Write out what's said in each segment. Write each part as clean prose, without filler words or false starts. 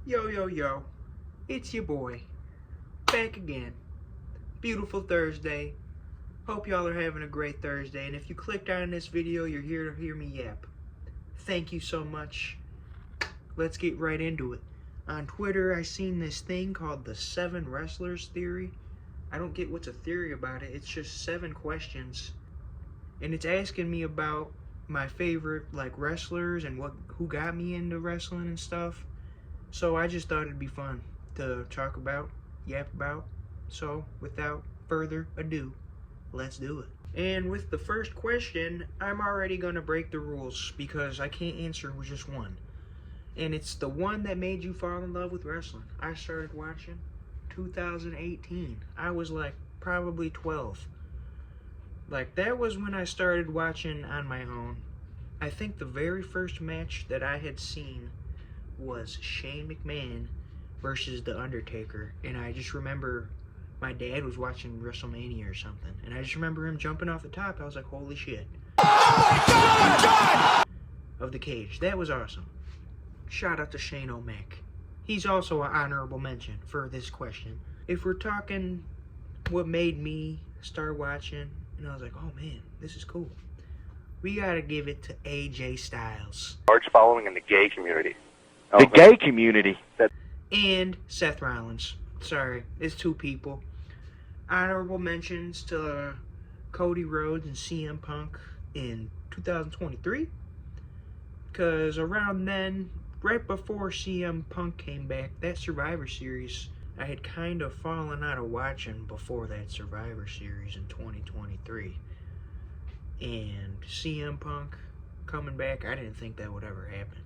Yo, yo, yo. It's your boy. Back again. Beautiful Thursday. Hope y'all are having a great Thursday. And if you clicked on this video, you're here to hear me yap. Thank you so much. Let's get right into it. On Twitter, I seen this thing called the 7 Wrestlers Theory. I don't get what's a theory about it. It's just 7 questions. And it's asking me about my favorite wrestlers and who got me into wrestling and stuff. So I just thought it'd be fun to talk about, yap about. So without further ado, let's do it. And with the first question, I'm already gonna break the rules because I can't answer with just one. And it's the one that made you fall in love with wrestling. I started watching 2018. I was probably 12. That was when I started watching on my own. I think the very first match that I had seen was Shane McMahon versus The Undertaker. And I just remember my dad was watching WrestleMania or something. And I just remember him jumping off the top. I was like, holy shit. Oh my God! Of the cage. That was awesome. Shout out to Shane O'Mac. He's also an honorable mention for this question. If we're talking what made me start watching, and I was like, oh man, this is cool, we gotta give it to AJ Styles. Large following in the gay community. The gay community. And Seth Rollins. Sorry, it's 2 people. Honorable mentions to Cody Rhodes and CM Punk in 2023. Because around then, right before CM Punk came back, that Survivor Series, I had kind of fallen out of watching before that Survivor Series in 2023. And CM Punk coming back, I didn't think that would ever happen.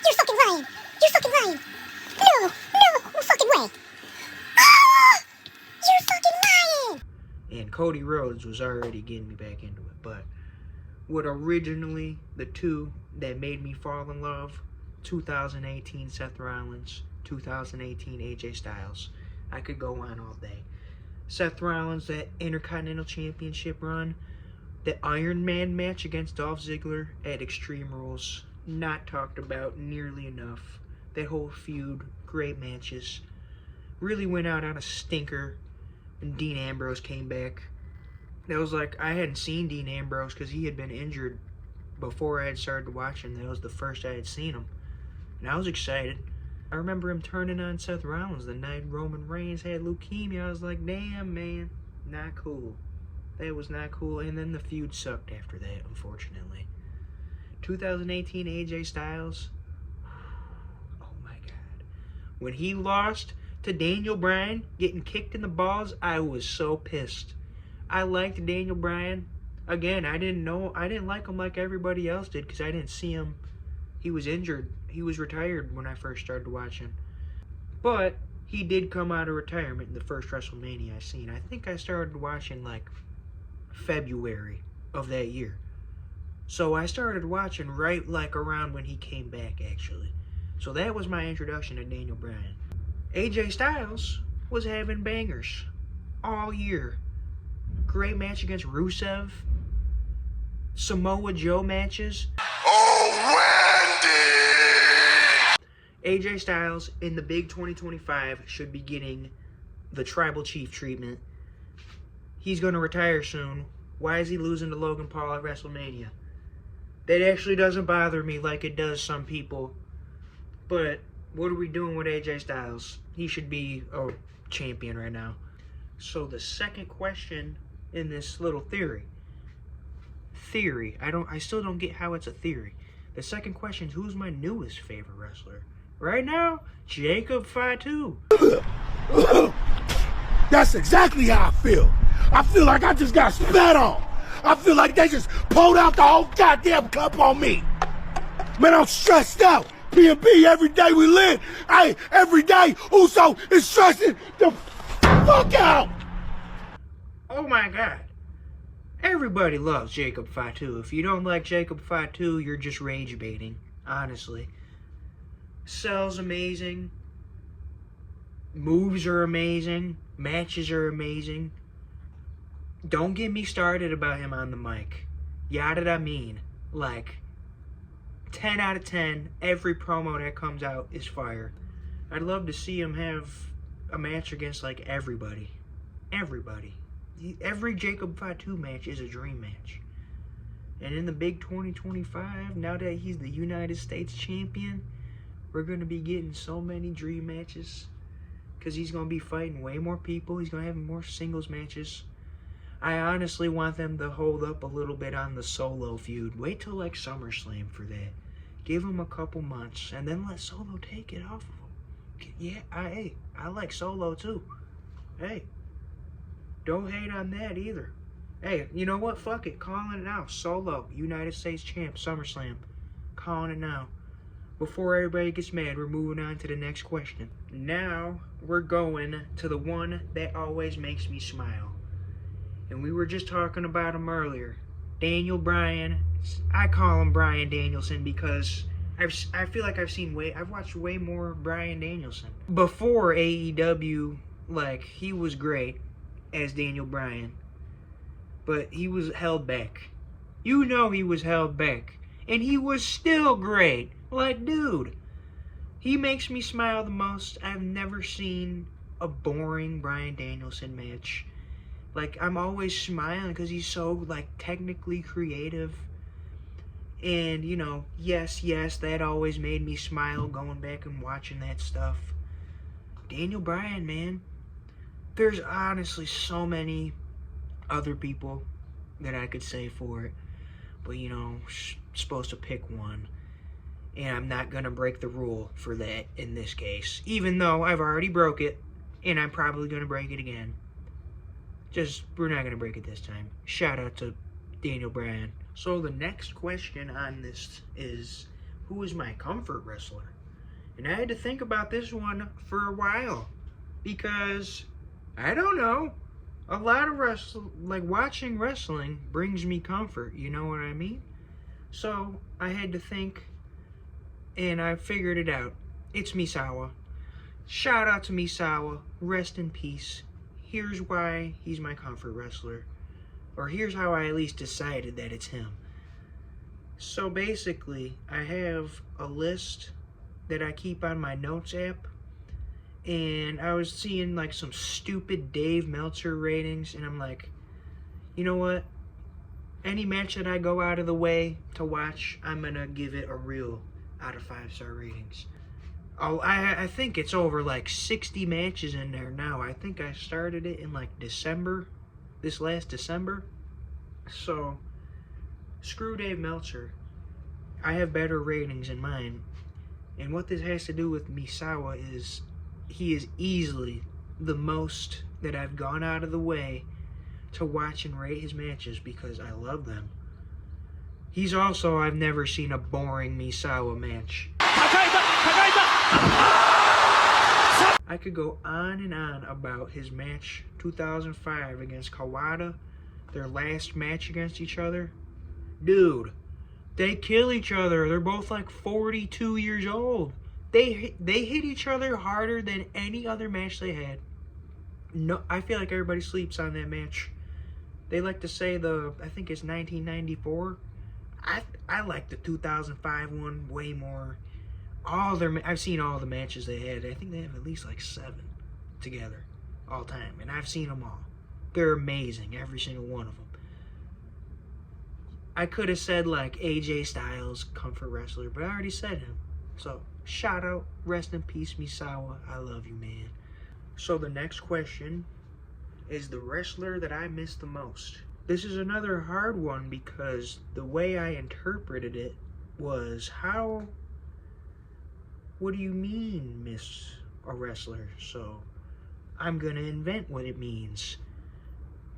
You're fucking lying. You're fucking lying. No fucking way. Ah! You're fucking lying. And Cody Rhodes was already getting me back into it. But what originally, the 2 that made me fall in love, 2018 Seth Rollins, 2018 AJ Styles. I could go on all day. Seth Rollins, that Intercontinental Championship run, the Iron Man match against Dolph Ziggler at Extreme Rules, not talked about nearly enough. That whole feud, great matches. Really went out on a stinker when Dean Ambrose came back. That was I hadn't seen Dean Ambrose because he had been injured before I had started watching. That was the first I had seen him. And I was excited. I remember him turning on Seth Rollins the night Roman Reigns had leukemia. I was like, damn, man, not cool. That was not cool. And then the feud sucked after that, unfortunately. 2018 AJ Styles. Oh my God. When he lost to Daniel Bryan, getting kicked in the balls, I was so pissed. I liked Daniel Bryan. Again, I didn't like him like everybody else did because I didn't see him. He was injured. He was retired when I first started watching. But he did come out of retirement in the first WrestleMania I seen. I think I started watching February of that year. So I started watching right around when he came back, actually. So that was my introduction to Daniel Bryan. AJ Styles was having bangers all year. Great match against Rusev. Samoa Joe matches. AJ Styles in the big 2025 should be getting the Tribal Chief treatment. He's going to retire soon. Why is he losing to Logan Paul at WrestleMania? That actually doesn't bother me like it does some people. But what are we doing with AJ Styles? He should be a champion right now. So the second question in this little theory. I still don't get how it's a theory. The second question is, who's my newest favorite wrestler? Right now, Jacob Fatu. That's exactly how I feel. I feel like I just got spat on. I feel like they just pulled out the whole goddamn cup on me. Man, I'm stressed out. P&B, every day we live. Every day, Uso is stressing the fuck out. Oh my God. Everybody loves Jacob Fatu. If you don't like Jacob Fatu, you're just rage baiting, honestly. Sells amazing. Moves are amazing. Matches are amazing. Don't get me started about him on the mic. Yada I mean. 10 out of 10. Every promo that comes out is fire. I'd love to see him have a match against like everybody. Everybody. Every Jacob Fatu match is a dream match. And in the big 2025, now that he's the United States champion, we're going to be getting so many dream matches. Because he's going to be fighting way more people. He's going to have more singles matches. I honestly want them to hold up a little bit on the Solo feud. Wait till like SummerSlam for that. Give him a couple months. And then let Solo take it off of him. Yeah, I like Solo too. Hey, don't hate on that either. Hey, you know what? Fuck it. Calling it now. Solo, United States champ, SummerSlam. Calling it now. Before everybody gets mad, we're moving on to the next question. Now, we're going to the one that always makes me smile. And we were just talking about him earlier. Daniel Bryan. I call him Bryan Danielson because I feel like I've watched way more Bryan Danielson. Before AEW, like, he was great as Daniel Bryan. But he was held back. You know he was held back. And he was still great. Like, dude, he makes me smile the most. I've never seen a boring Bryan Danielson match. Like, I'm always smiling because he's so, like, technically creative. And, you know, yes, that always made me smile going back and watching that stuff. Daniel Bryan, man. There's honestly so many other people that I could say for it. But, you know, supposed to pick one. And I'm not going to break the rule for that in this case. Even though I've already broke it. And I'm probably going to break it again. We're not going to break it this time. Shout out to Daniel Bryan. So the next question on this is, who is my comfort wrestler? And I had to think about this one for a while. Because, I don't know. A lot of watching wrestling brings me comfort. You know what I mean? So, I had to think. And I figured it out. It's Misawa. Shout out to Misawa. Rest in peace. Here's why he's my comfort wrestler. Or here's how I at least decided that it's him. So basically, I have a list that I keep on my notes app. And I was seeing like some stupid Dave Meltzer ratings. And I'm like, you know what? Any match that I go out of the way to watch, I'm going to give it a real out of 5-star ratings. Oh, I think it's over like 60 matches in there now. I think I started it in like December, this last December. So, screw Dave Meltzer. I have better ratings in mine. And what this has to do with Misawa is he is easily the most that I've gone out of the way to watch and rate his matches because I love them. He's also, I've never seen a boring Misawa match. I could go on and on about his match 2005 against Kawada, their last match against each other. Dude, they kill each other. They're both like 42 years old. They hit each other harder than any other match they had. No, I feel like everybody sleeps on that match. They like to say I think it's 1994. I like the 2005 one way more. I've seen all the matches they had. I think they have at least like 7 together all time, and I've seen them all. They're amazing, every single one of them. I could have said like AJ Styles, comfort wrestler, but I already said him. So shout out, rest in peace, Misawa. I love you, man. So the next question is the wrestler that I miss the most. This is another hard one because the way I interpreted it was what do you mean miss a wrestler? So I'm going to invent what it means.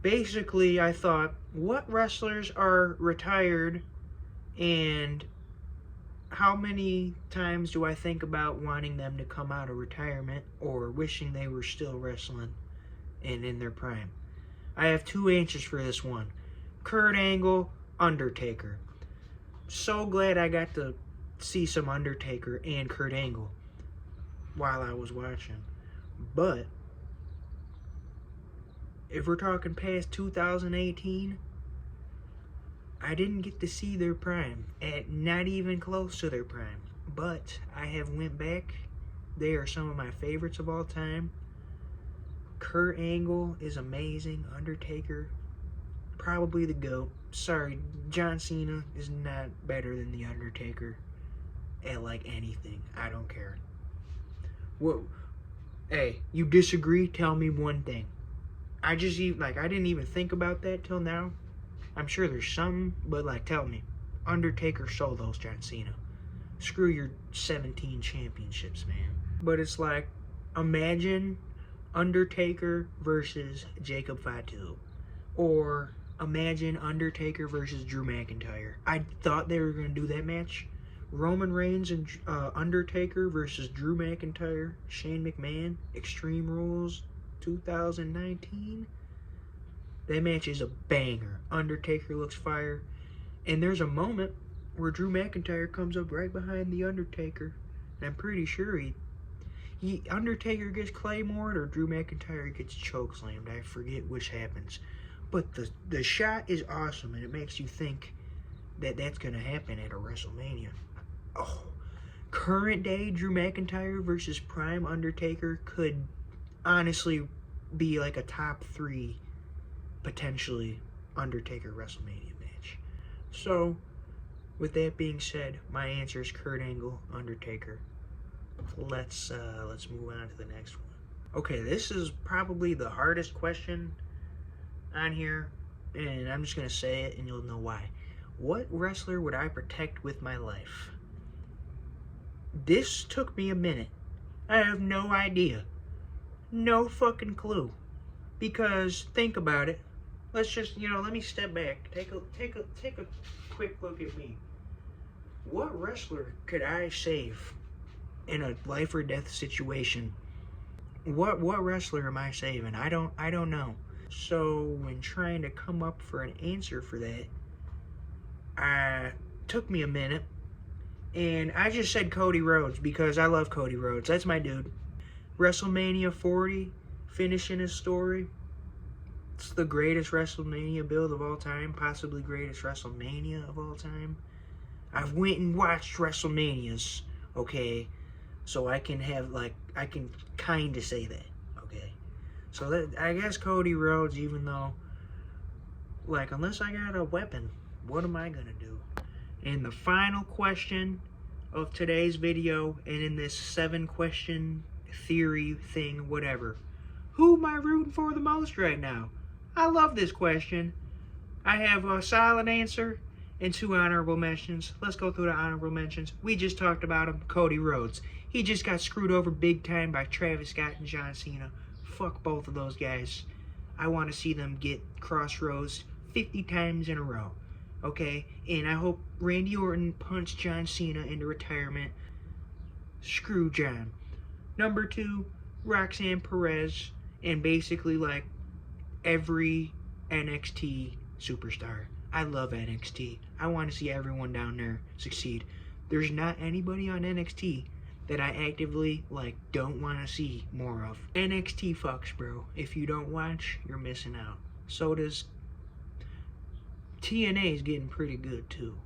Basically, I thought, what wrestlers are retired and how many times do I think about wanting them to come out of retirement or wishing they were still wrestling and in their prime? I have 2 answers for this one. Kurt Angle, Undertaker. So glad I got to see some Undertaker and Kurt Angle while I was watching. But if we're talking past 2018, I didn't get to see their prime, not even close to their prime. But I have went back They are some of my favorites of all time. Kurt Angle is amazing. Undertaker, probably the GOAT. Sorry, John Cena is not better than the Undertaker at like anything. I don't care. Whoa. Hey, you disagree? Tell me one thing. I didn't even think about that till now. I'm sure there's some, but like, tell me. Undertaker solos John Cena. Screw your 17 championships, man. But it's like, imagine Undertaker versus Jacob Fatu. Or imagine Undertaker versus Drew McIntyre. I thought they were going to do that match. Roman Reigns and Undertaker versus Drew McIntyre, Shane McMahon, Extreme Rules 2019. That match is a banger. Undertaker looks fire. And there's a moment where Drew McIntyre comes up right behind the Undertaker. And I'm pretty sure Undertaker gets Claymored or Drew McIntyre gets chokeslammed. I forget which happens. But the shot is awesome, and it makes you think that that's going to happen at a WrestleMania. Oh, current day Drew McIntyre versus Prime Undertaker could honestly be like a top 3 potentially Undertaker WrestleMania match. So, with that being said, my answer is Kurt Angle, Undertaker. Let's move on to the next one. Okay, this is probably the hardest question on here, and I'm just gonna say it and you'll know why. What wrestler would I protect with my life? This took me a minute. I have no idea. No fucking clue. Because think about it. Let's just, let me step back. Take a quick look at me. What wrestler could I save in a life or death situation? What wrestler am I saving? I don't know. So when trying to come up for an answer for that, took me a minute. And I just said Cody Rhodes because I love Cody Rhodes. That's my dude. WrestleMania 40, finishing his story. It's the greatest WrestleMania build of all time. Possibly greatest WrestleMania of all time. I've went and watched WrestleManias, okay? So I can kind of say that, okay? So I guess Cody Rhodes, even though, unless I got a weapon, what am I going to do? And the final question of today's video, and in this 7-question theory thing, whatever. Who am I rooting for the most right now? I love this question. I have a solid answer and 2 honorable mentions. Let's go through the honorable mentions. We just talked about him, Cody Rhodes. He just got screwed over big time by Travis Scott and John Cena. Fuck both of those guys. I want to see them get Crossroads 50 times in a row. Okay? And I hope Randy Orton punched John Cena into retirement. Screw John. Number 2, Roxanne Perez. And basically, every NXT superstar. I love NXT. I want to see everyone down there succeed. There's not anybody on NXT that I actively, don't want to see more of. NXT fucks, bro. If you don't watch, you're missing out. So does TNA is getting pretty good, too.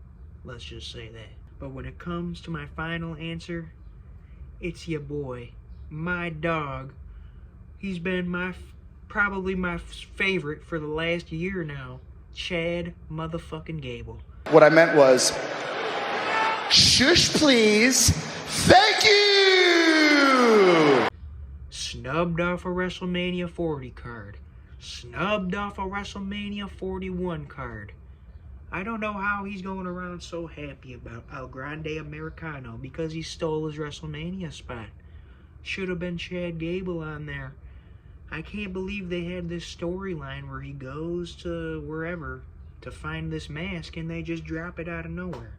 Let's just say that. But when it comes to my final answer, it's your boy, my dog. He's been probably my favorite for the last year now. Chad motherfucking Gable. What I meant was, shush please. Thank you! Snubbed off a WrestleMania 40 card. Snubbed off a WrestleMania 41 card. I don't know how he's going around so happy about El Grande Americano because he stole his WrestleMania spot. Should have been Chad Gable on there. I can't believe they had this storyline where he goes to wherever to find this mask and they just drop it out of nowhere.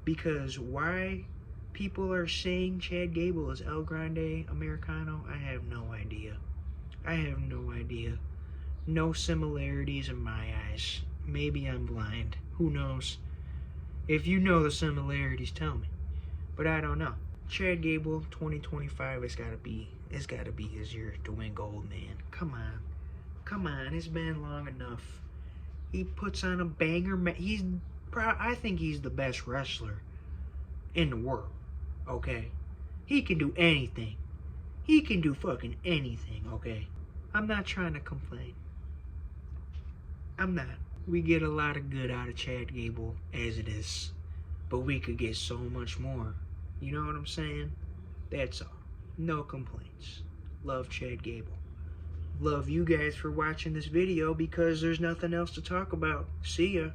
Because why people are saying Chad Gable is El Grande Americano, I have no idea. I have no idea. No similarities in my eyes. Maybe I'm blind. Who knows? If you know the similarities, tell me. But I don't know. Chad Gable, 2025, it's gotta be his year to win gold, man. Come on, it's been long enough. He puts on a banger. I think he's the best wrestler in the world. Okay, He can do anything. He can do fucking anything, okay? I'm not trying to complain. I'm not. We get a lot of good out of Chad Gable as it is. But we could get so much more. You know what I'm saying? That's all. No complaints. Love Chad Gable. Love you guys for watching this video because there's nothing else to talk about. See ya.